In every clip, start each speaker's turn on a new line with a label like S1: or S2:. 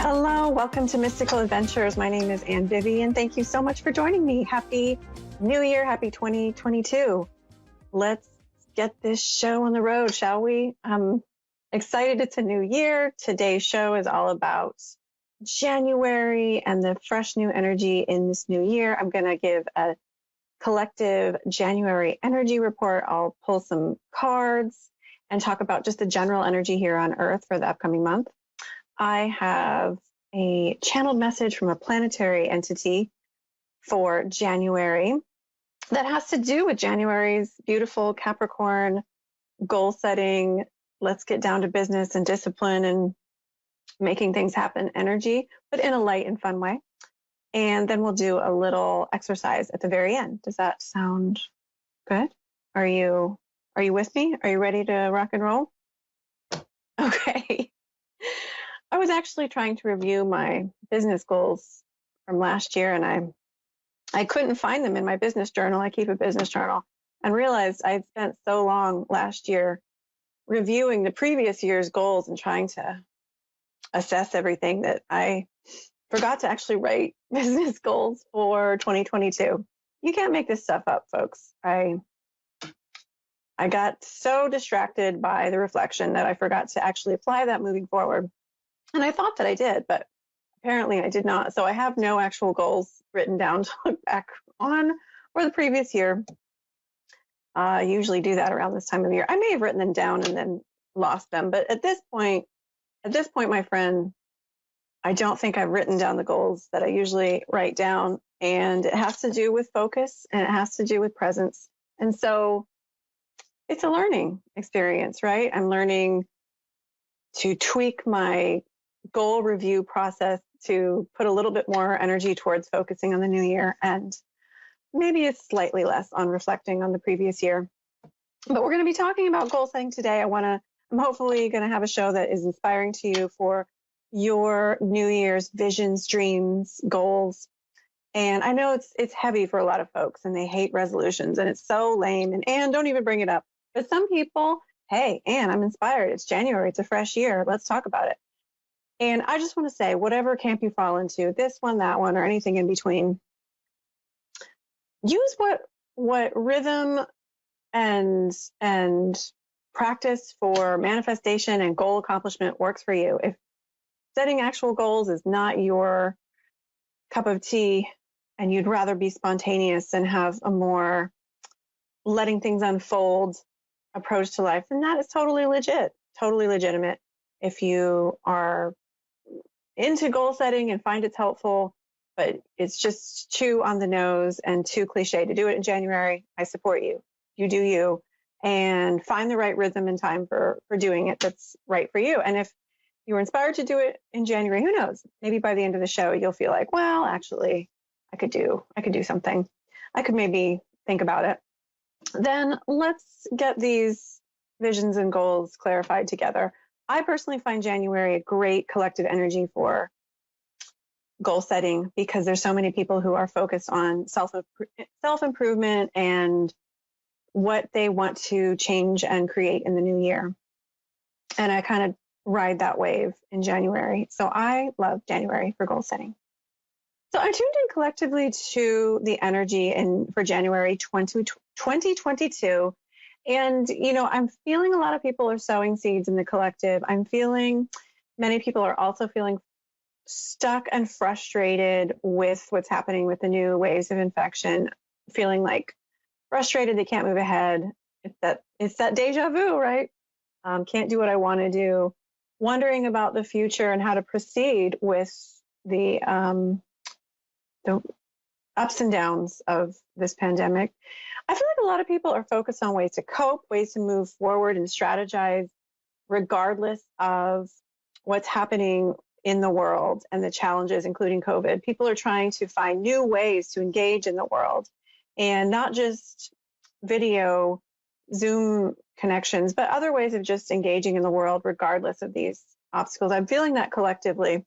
S1: Hello, welcome to Mystical Adventures. My name is Ann Vivi, and thank you so much for joining me. Happy New Year, happy 2022. Let's get this show on the road, shall we? I'm excited it's a new year. Today's show is all about January and the fresh new energy in this new year. I'm going to give a collective January energy report. I'll pull some cards and talk about just the general energy here on Earth for the upcoming month. I have a channeled message from a planetary entity for January that has to do with January's beautiful Capricorn goal setting, let's get down to business and discipline and making things happen energy, but in a light and fun way. And then we'll do a little exercise at the very end. Does that sound good? Are you with me? Are you ready to rock and roll? Okay. I was actually trying to review my business goals from last year, and I couldn't find them in my business journal. I keep a business journal, and realized I'd spent so long last year reviewing the previous year's goals and trying to assess everything that I forgot to actually write business goals for 2022. You can't make this stuff up, folks. I got so distracted by the reflection that I forgot to actually apply that moving forward. And I thought that I did, but apparently I did not. So I have no actual goals written down to look back on for the previous year. I usually do that around this time of year. I may have written them down and then lost them. But at this point, my friend, I don't think I've written down the goals that I usually write down. And it has to do with focus and it has to do with presence. And so it's a learning experience, right? I'm learning to tweak my goal review process to put a little bit more energy towards focusing on the new year and maybe it's slightly less on reflecting on the previous year. But we're going to be talking about goal setting today. I'm hopefully going to have a show that is inspiring to you for your New Year's visions, dreams, goals. And I know it's heavy for a lot of folks and they hate resolutions and it's so lame and don't even bring it up. But some people, hey, Ann, I'm inspired. It's January. It's a fresh year. Let's talk about it. And I just want to say, whatever camp you fall into, this one, that one, or anything in between, use what rhythm and practice for manifestation and goal accomplishment works for you. If setting actual goals is not your cup of tea and you'd rather be spontaneous and have a more letting things unfold approach to life, then that is totally legit, totally legitimate. If you are into goal setting and find it's helpful, but it's just too on the nose and too cliche to do it in January, I support you. You do you, and find the right rhythm and time for doing it that's right for you. And if you were inspired to do it in January, who knows? Maybe by the end of the show, you'll feel like, well, actually, I could do something. I could maybe think about it. Then let's get these visions and goals clarified together. I personally find January a great collective energy for goal setting because there's so many people who are focused on self-improvement and what they want to change and create in the new year. And I kind of ride that wave in January. So I love January for goal setting. So I tuned in collectively to the energy for January 2022. And, I'm feeling a lot of people are sowing seeds in the collective. I'm feeling many people are also feeling stuck and frustrated with what's happening with the new waves of infection, feeling like frustrated they can't move ahead. It's that deja vu, right? Can't do what I want to do. Wondering about the future and how to proceed with the ups and downs of this pandemic. I feel like a lot of people are focused on ways to cope, ways to move forward and strategize regardless of what's happening in the world and the challenges, including COVID. People are trying to find new ways to engage in the world and not just video, Zoom connections, but other ways of just engaging in the world regardless of these obstacles. I'm feeling that collectively.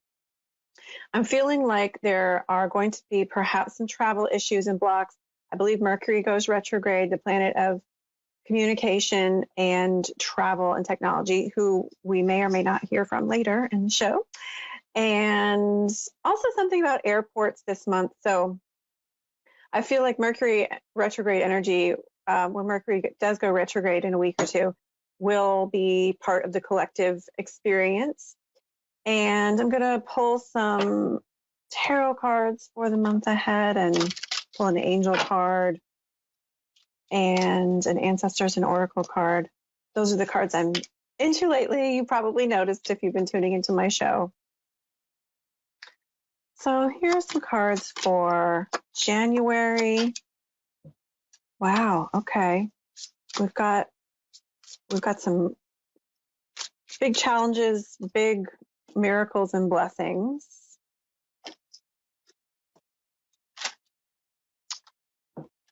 S1: I'm feeling like there are going to be perhaps some travel issues and blocks. I believe Mercury goes retrograde, the planet of communication and travel and technology, who we may or may not hear from later in the show. and also something about airports this month. So I feel like Mercury retrograde energy, when Mercury does go retrograde in a week or two, will be part of the collective experience. And I'm going to pull some tarot cards for the month ahead and pull an angel card and an ancestors and oracle card. Those are the cards I'm into lately. You probably noticed if you've been tuning into my show. So here's some cards for January. Wow. Okay. We've got some big challenges, big miracles and blessings.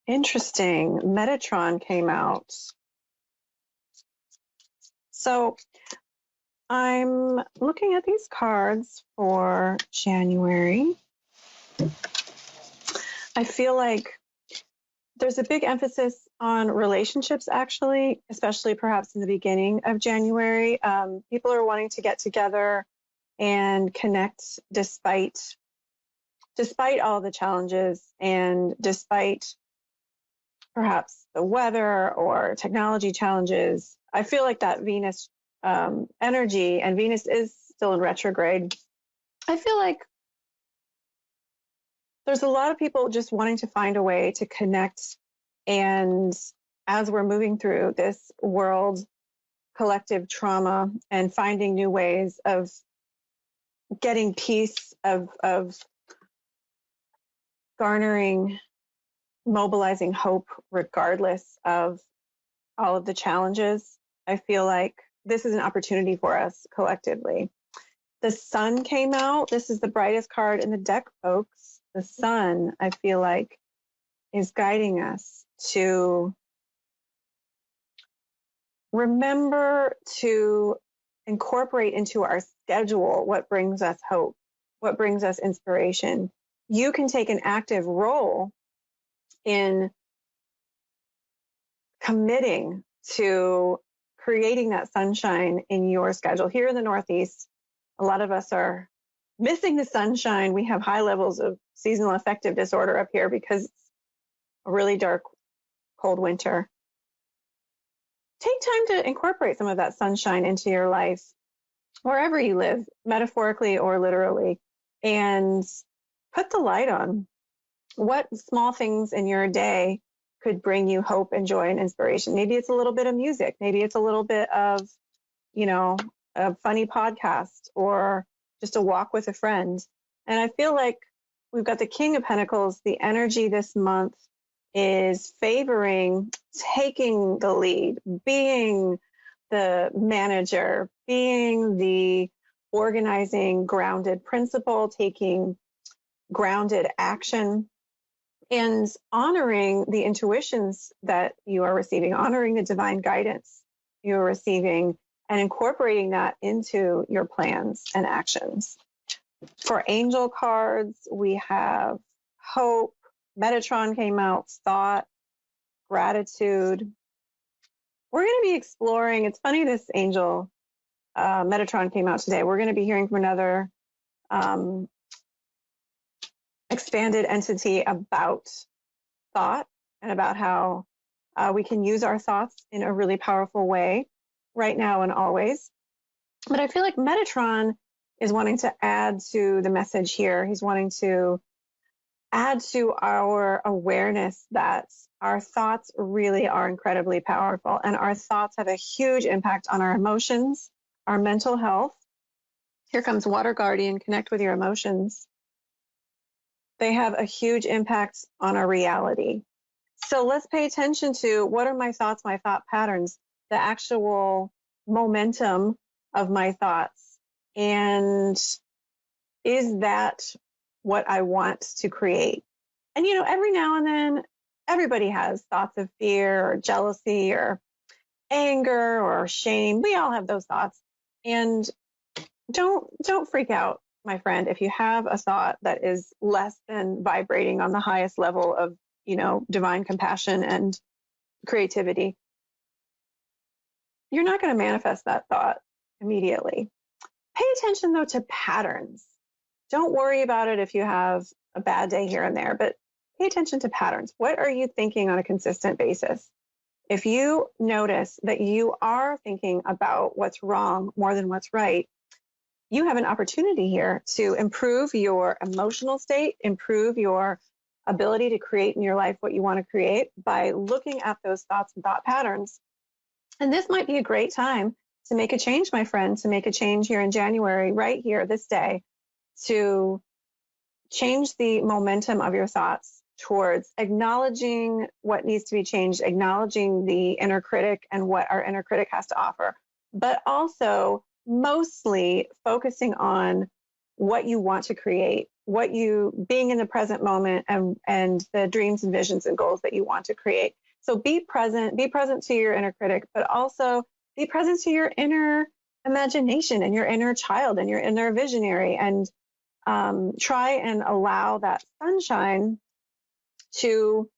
S1: Interesting. Metatron came out. So I'm looking at these cards for January. I feel like there's a big emphasis on relationships, actually, especially perhaps in the beginning of January. People are wanting to get together and connect despite all the challenges and despite perhaps the weather or technology challenges. I feel like that Venus energy, and Venus is still in retrograde. I feel like there's a lot of people just wanting to find a way to connect. And as we're moving through this world collective trauma and finding new ways of getting peace, of garnering, mobilizing hope, regardless of all of the challenges, I feel like this is an opportunity for us collectively. The sun came out. This is the brightest card in the deck, folks. The sun, I feel like, is guiding us to remember to incorporate into our schedule what brings us hope, what brings us inspiration. You can take an active role in committing to creating that sunshine in your schedule. Here in the Northeast, a lot of us are missing the sunshine. We have high levels of seasonal affective disorder up here because it's a really dark, cold winter. Take time to incorporate some of that sunshine into your life, wherever you live, metaphorically or literally, and put the light on. What small things in your day could bring you hope and joy and inspiration? Maybe it's a little bit of music. Maybe it's a little bit of, a funny podcast or just a walk with a friend. And I feel like we've got the King of Pentacles. The energy this month is favoring taking the lead, being the manager, being the organizing, grounded principle, taking grounded action, and honoring the intuitions that you are receiving, honoring the divine guidance you're receiving, and incorporating that into your plans and actions. For angel cards, we have hope. Metatron came out, thought, gratitude. We're going to be exploring. It's funny, this angel Metatron came out today. We're going to be hearing from another expanded entity about thought and about how we can use our thoughts in a really powerful way right now and always. But I feel like Metatron is wanting to add to the message here. He's wanting to add to our awareness that our thoughts really are incredibly powerful, and our thoughts have a huge impact on our emotions, our mental health. Here comes Water Guardian, connect with your emotions. They have a huge impact on our reality. So let's pay attention to, what are my thoughts, my thought patterns, the actual momentum of my thoughts. And is that what I want to create? And, every now and then, everybody has thoughts of fear or jealousy or anger or shame. We all have those thoughts. And don't freak out, my friend, if you have a thought that is less than vibrating on the highest level of, divine compassion and creativity. You're not going to manifest that thought immediately. Pay attention, though, to patterns. Don't worry about it if you have a bad day here and there, but pay attention to patterns. What are you thinking on a consistent basis? If you notice that you are thinking about what's wrong more than what's right, you have an opportunity here to improve your emotional state, improve your ability to create in your life what you want to create by looking at those thoughts and thought patterns. And this might be a great time to make a change, my friend, to make a change here in January, right here, this day, to change the momentum of your thoughts towards acknowledging what needs to be changed, acknowledging the inner critic and what our inner critic has to offer, but also mostly focusing on what you want to create, what you being in the present moment and the dreams and visions and goals that you want to create. So be present to your inner critic, but also be present to your inner imagination and your inner child and your inner visionary, and try and allow that sunshine to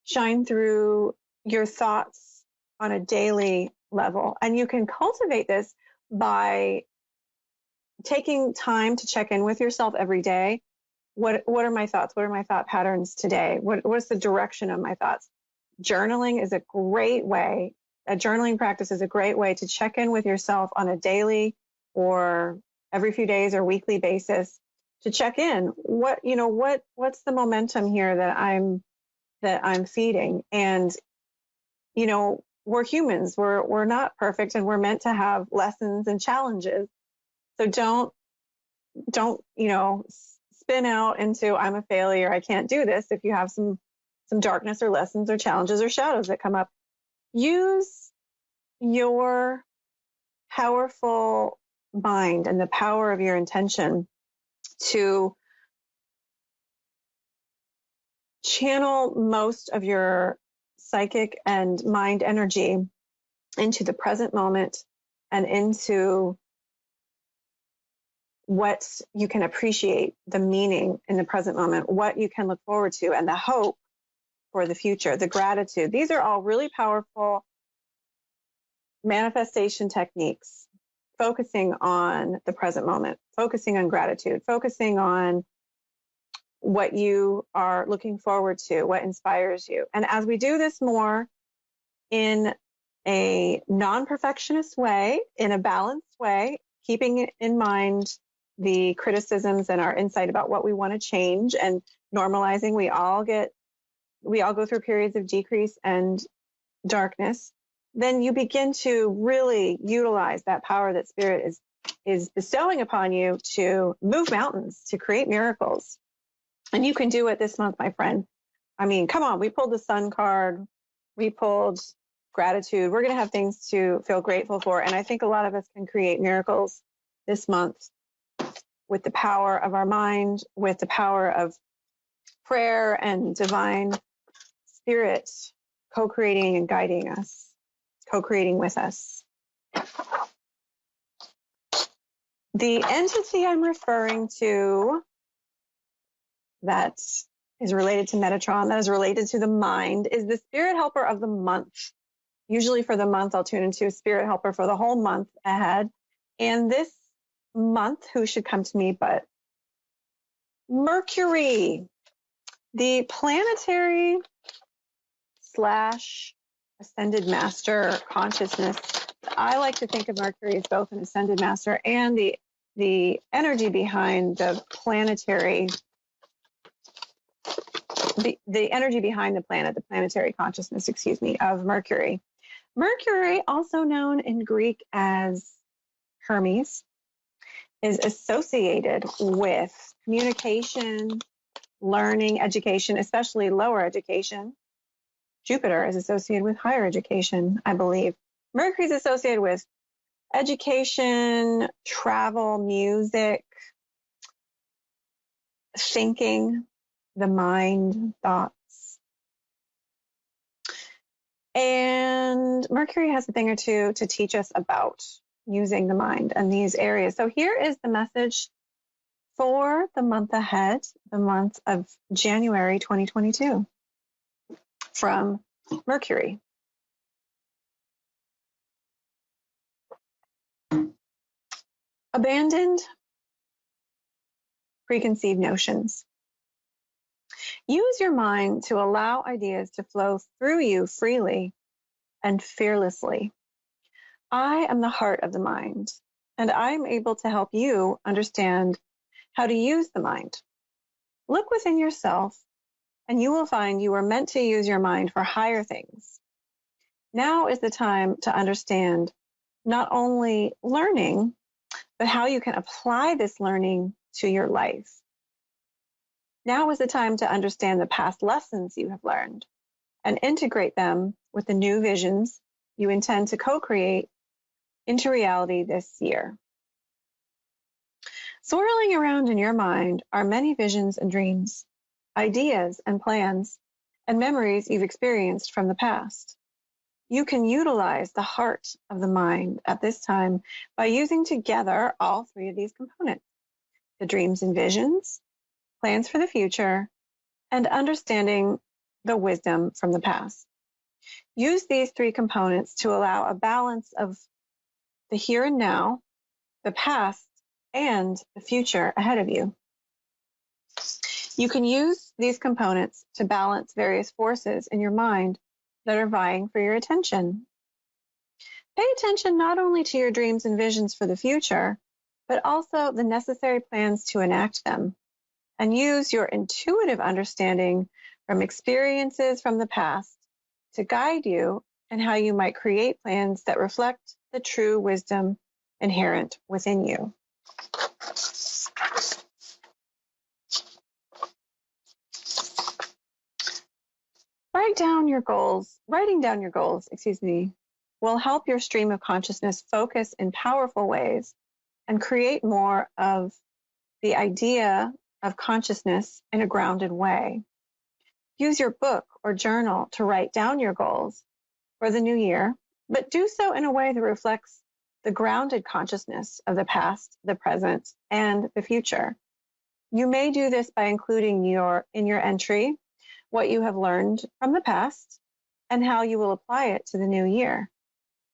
S1: shine through your thoughts on a daily level. And you can cultivate this by taking time to check in with yourself every day. What are my thoughts? What are my thought patterns today? What's the direction of my thoughts? Journaling is a great way. A journaling practice is a great way to check in with yourself on a daily or every few days or weekly basis to check in. What's the momentum here that I'm feeding? And, we're humans. We're not perfect, and we're meant to have lessons and challenges. So don't spin out into I'm a failure, I can't do this. If you have some darkness or lessons or challenges or shadows that come up, use your powerful mind and the power of your intention to channel most of your psychic and mind energy into the present moment and into what you can appreciate, the meaning in the present moment, what you can look forward to, and the hope for the future, the gratitude. These are all really powerful manifestation techniques, focusing on the present moment, focusing on gratitude, focusing on what you are looking forward to, what inspires you. And as we do this more in a non-perfectionist way, in a balanced way, keeping in mind the criticisms and our insight about what we want to change and normalizing, we all go through periods of decrease and darkness, then you begin to really utilize that power that Spirit is bestowing upon you to move mountains, to create miracles. And you can do it this month, my friend. I mean, come on, we pulled the Sun card, we pulled gratitude. We're going to have things to feel grateful for. And I think a lot of us can create miracles this month with the power of our mind, with the power of prayer and divine Spirit co-creating and guiding us, co-creating with us. The entity I'm referring to that is related to Metatron, that is related to the mind, is the spirit helper of the month. Usually for the month, I'll tune into a spirit helper for the whole month ahead. And this month, who should come to me but Mercury, the planetary / ascended master consciousness. I like to think of Mercury as both an ascended master and the energy behind the planetary, the energy behind the planet, the planetary consciousness, of Mercury. Mercury, also known in Greek as Hermes, is associated with communication, learning, education, especially lower education. Jupiter is associated with higher education, I believe. Mercury is associated with education, travel, music, thinking, the mind, thoughts. And Mercury has a thing or two to teach us about using the mind and these areas. So here is the message for the month ahead, the month of January 2022 from Mercury. Abandoned, preconceived notions. Use your mind to allow ideas to flow through you freely and fearlessly. I am the heart of the mind, and I am able to help you understand how to use the mind. Look within yourself, and you will find you are meant to use your mind for higher things. Now is the time to understand not only learning, but how you can apply this learning to your life. Now is the time to understand the past lessons you have learned and integrate them with the new visions you intend to co-create into reality this year. Swirling around in your mind are many visions and dreams, ideas and plans, and memories you've experienced from the past. You can utilize the heart of the mind at this time by using together all three of these components: the dreams and visions, plans for the future, and understanding the wisdom from the past. Use these three components to allow a balance of the here and now, the past, and the future ahead of you. You can use these components to balance various forces in your mind that are vying for your attention. Pay attention not only to your dreams and visions for the future, but also the necessary plans to enact them, and use your intuitive understanding from experiences from the past to guide you in how you might create plans that reflect the true wisdom inherent within you. Writing down your goals, will help your stream of consciousness focus in powerful ways and create more of the idea of consciousness in a grounded way. Use your book or journal to write down your goals for the new year, but do so in a way that reflects the grounded consciousness of the past, the present, and the future. You may do this by including in your entry what you have learned from the past and how you will apply it to the new year.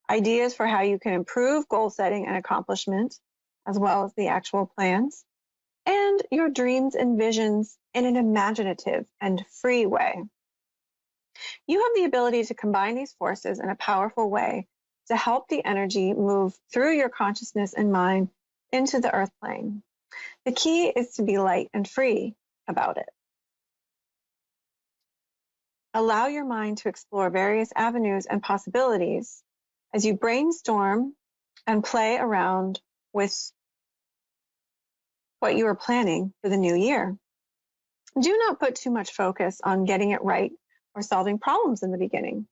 S1: Ideas for how you can improve goal setting and accomplishment, as well as the actual plans, and your dreams and visions in an imaginative and free way. You have the ability to combine these forces in a powerful way to help the energy move through your consciousness and mind into the earth plane. The key is to be light and free about it. Allow your mind to explore various avenues and possibilities as you brainstorm and play around with what you are planning for the new year. Do not put too much focus on getting it right or solving problems in the beginning.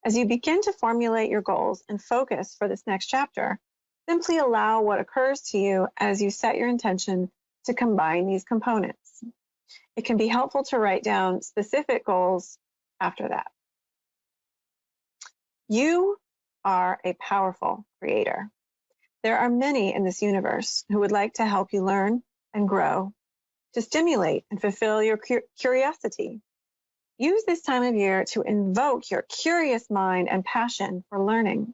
S1: As you begin to formulate your goals and focus for this next chapter, simply allow what occurs to you as you set your intention to combine these components. It can be helpful to write down specific goals after that. You are a powerful creator. There are many in this universe who would like to help you learn and grow, to stimulate and fulfill your curiosity. Use this time of year to invoke your curious mind and passion for learning.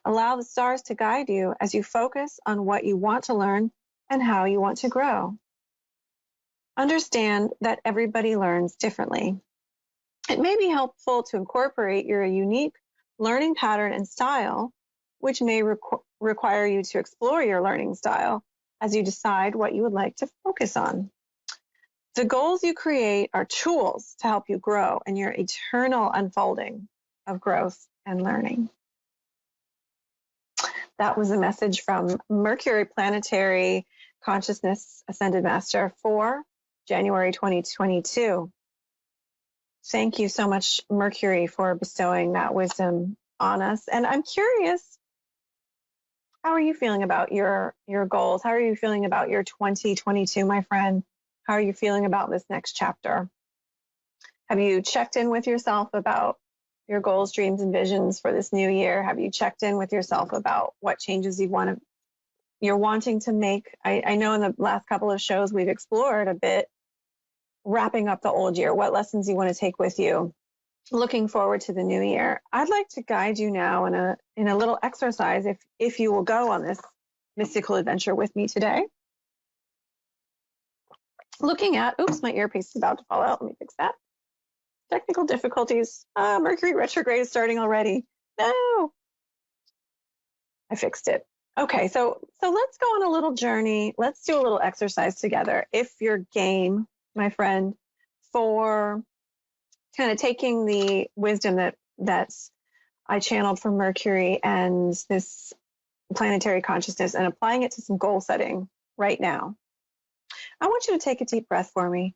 S1: Allow the stars to guide you as you focus on what you want to learn and how you want to grow. Understand that everybody learns differently. It may be helpful to incorporate your unique learning pattern and style, which may require you to explore your learning style as you decide what you would like to focus on. The goals you create are tools to help you grow in your eternal unfolding of growth and learning. That was a message from Mercury Planetary Consciousness Ascended Master for January 2022. Thank you so much, Mercury, for bestowing that wisdom on us. And I'm curious, how are you feeling about your goals? How are you feeling about your 2022, my friend? How are you feeling about this next chapter? Have you checked in with yourself about your goals, dreams, and visions for this new year? Have you checked in with yourself about what changes you're wanting to make? I know in the last couple of shows we've explored a bit, wrapping up the old year, what lessons you want to take with you, looking forward to the new year. I'd like to guide you now in a little exercise if you will go on this mystical adventure with me today. looking at, oops, my earpiece is about to fall out. Let me fix that. Technical difficulties. Mercury retrograde is starting already. No, I fixed it. Okay, so let's go on a little journey. Let's do a little exercise together. If you're game, my friend, for kind of taking the wisdom that's I channeled from Mercury and this planetary consciousness and applying it to some goal setting right now. I want you to take a deep breath for me.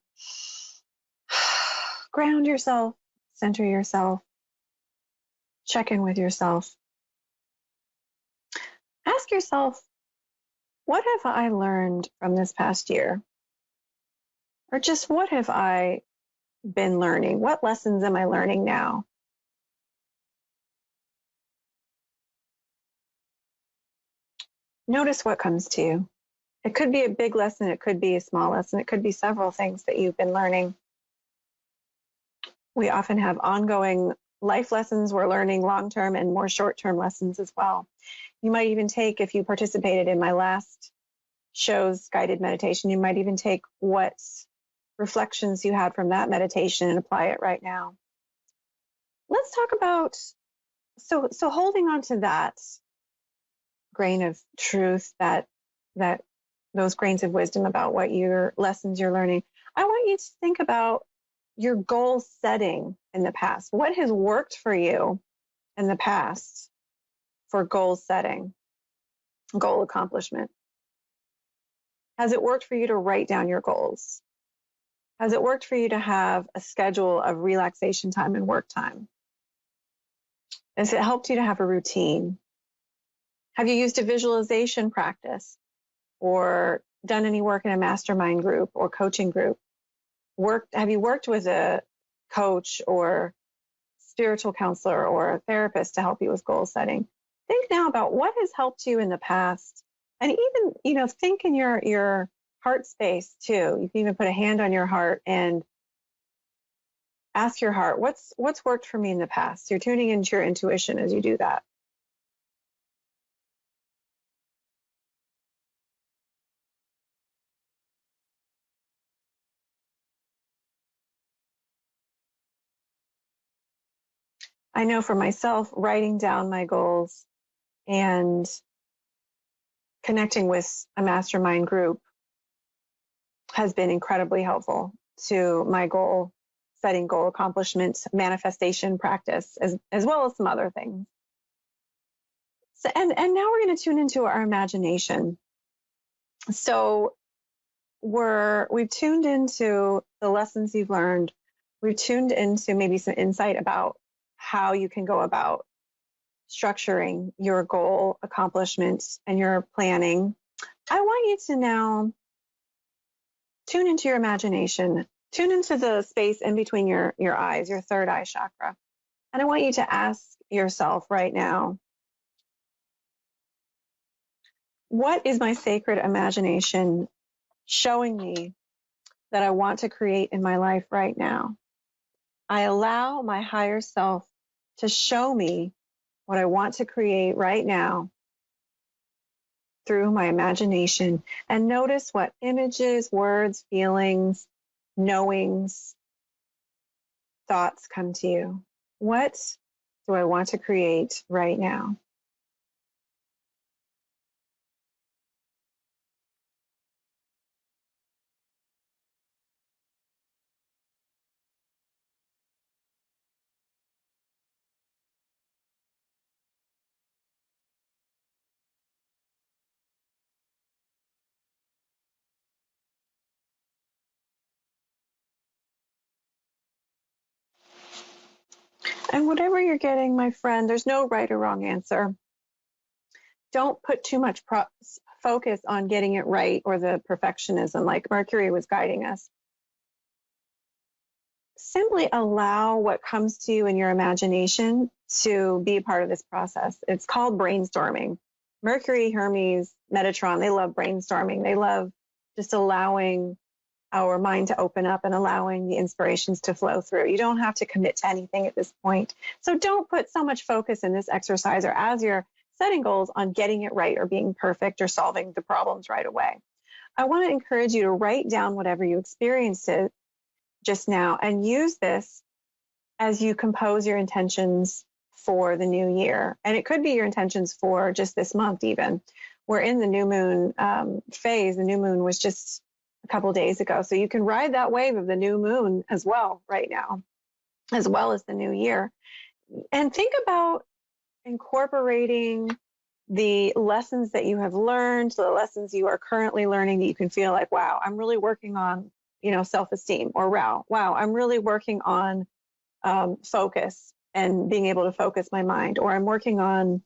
S1: Ground yourself, center yourself, check in with yourself. Ask yourself, what have I learned from this past year? Or just what have I been learning? What lessons am I learning now? Notice what comes to you. It could be a big lesson. It could be a small lesson. It could be several things that you've been learning. We often have ongoing life lessons we're learning long-term and more short-term lessons as well. You might even take, if you participated in my last show's guided meditation, you might even take what reflections you had from that meditation and apply it right now. Let's talk about, so holding on to that grain of truth, that those grains of wisdom about what your lessons you're learning. I want you to think about your goal setting in the past. What has worked for you in the past for goal setting, goal accomplishment? Has it worked for you to write down your goals? Has it worked for you to have a schedule of relaxation time and work time? Has it helped you to have a routine? Have you used a visualization practice or done any work in a mastermind group or coaching group? Have you worked with a coach or spiritual counselor or a therapist to help you with goal setting? Think now about what has helped you in the past, and even, think in your heart space too. You can even put a hand on your heart and ask your heart, what's worked for me in the past? You're tuning into your intuition as you do that. I know for myself, writing down my goals and connecting with a mastermind group has been incredibly helpful to my goal setting, goal accomplishment, manifestation practice, as well as some other things. So, and now we're going to tune into our imagination. So we've tuned into the lessons you've learned. We've tuned into maybe some insight about how you can go about structuring your goal accomplishments and your planning. I want you to now tune into your imagination, tune into the space in between your eyes, your third eye chakra. And I want you to ask yourself right now, what is my sacred imagination showing me that I want to create in my life right now? I allow my higher self to show me what I want to create right now through my imagination, and notice what images, words, feelings, knowings, thoughts come to you. What do I want to create right now? And whatever you're getting, my friend, there's no right or wrong answer. Don't put too much focus on getting it right or the perfectionism like Mercury was guiding us. Simply allow what comes to you in your imagination to be a part of this process. It's called brainstorming. Mercury, Hermes, Metatron, they love brainstorming. They love just allowing our mind to open up and allowing the inspirations to flow through. You don't have to commit to anything at this point. So don't put so much focus in this exercise or as you're setting goals on getting it right or being perfect or solving the problems right away. I want to encourage you to write down whatever you experienced it just now and use this as you compose your intentions for the new year. And it could be your intentions for just this month even. We're in the new moon phase. The new moon was just a couple days ago. So you can ride that wave of the new moon as well right now, as well as the new year. And think about incorporating the lessons that you have learned, the lessons you are currently learning that you can feel like, wow, I'm really working on, self-esteem, or wow, I'm really working on focus and being able to focus my mind, or I'm working on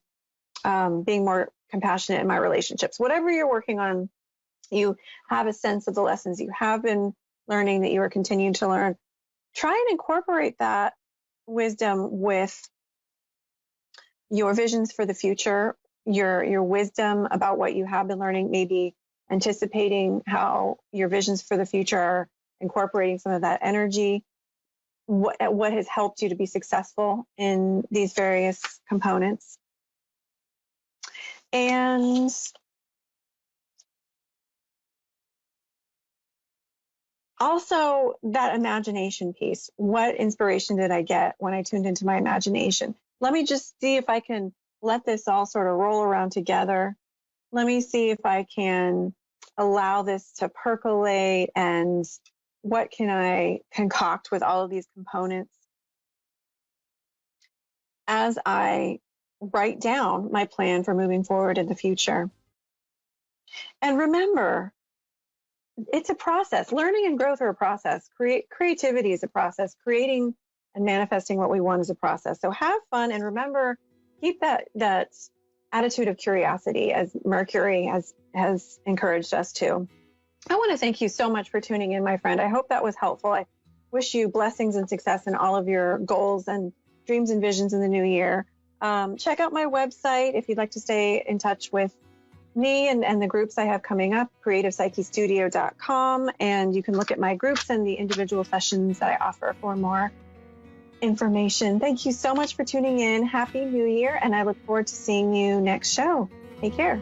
S1: being more compassionate in my relationships. Whatever you're working on, you have a sense of the lessons you have been learning that you are continuing to learn. Try and incorporate that wisdom with your visions for the future, your wisdom about what you have been learning, maybe anticipating how your visions for the future are incorporating some of that energy. What has helped you to be successful in these various components. And also that imagination piece. What inspiration did I get when I tuned into my imagination? Let me just see if I can let this all sort of roll around together. Let me see if I can allow this to percolate, and what can I concoct with all of these components as I write down my plan for moving forward in the future. And remember, it's a process. Learning and growth are a process. Creativity is a process. Creating and manifesting what we want is a process. So have fun, and remember, keep that attitude of curiosity, as Mercury has encouraged us to. I want to thank you so much for tuning in, my friend. I hope that was helpful. I wish you blessings and success in all of your goals and dreams and visions in the new year. Check out my website if you'd like to stay in touch with me and the groups I have coming up, creativepsychestudio.com. And you can look at my groups and the individual sessions that I offer for more information. Thank you so much for tuning in. Happy New Year, and I look forward to seeing you next show. Take care.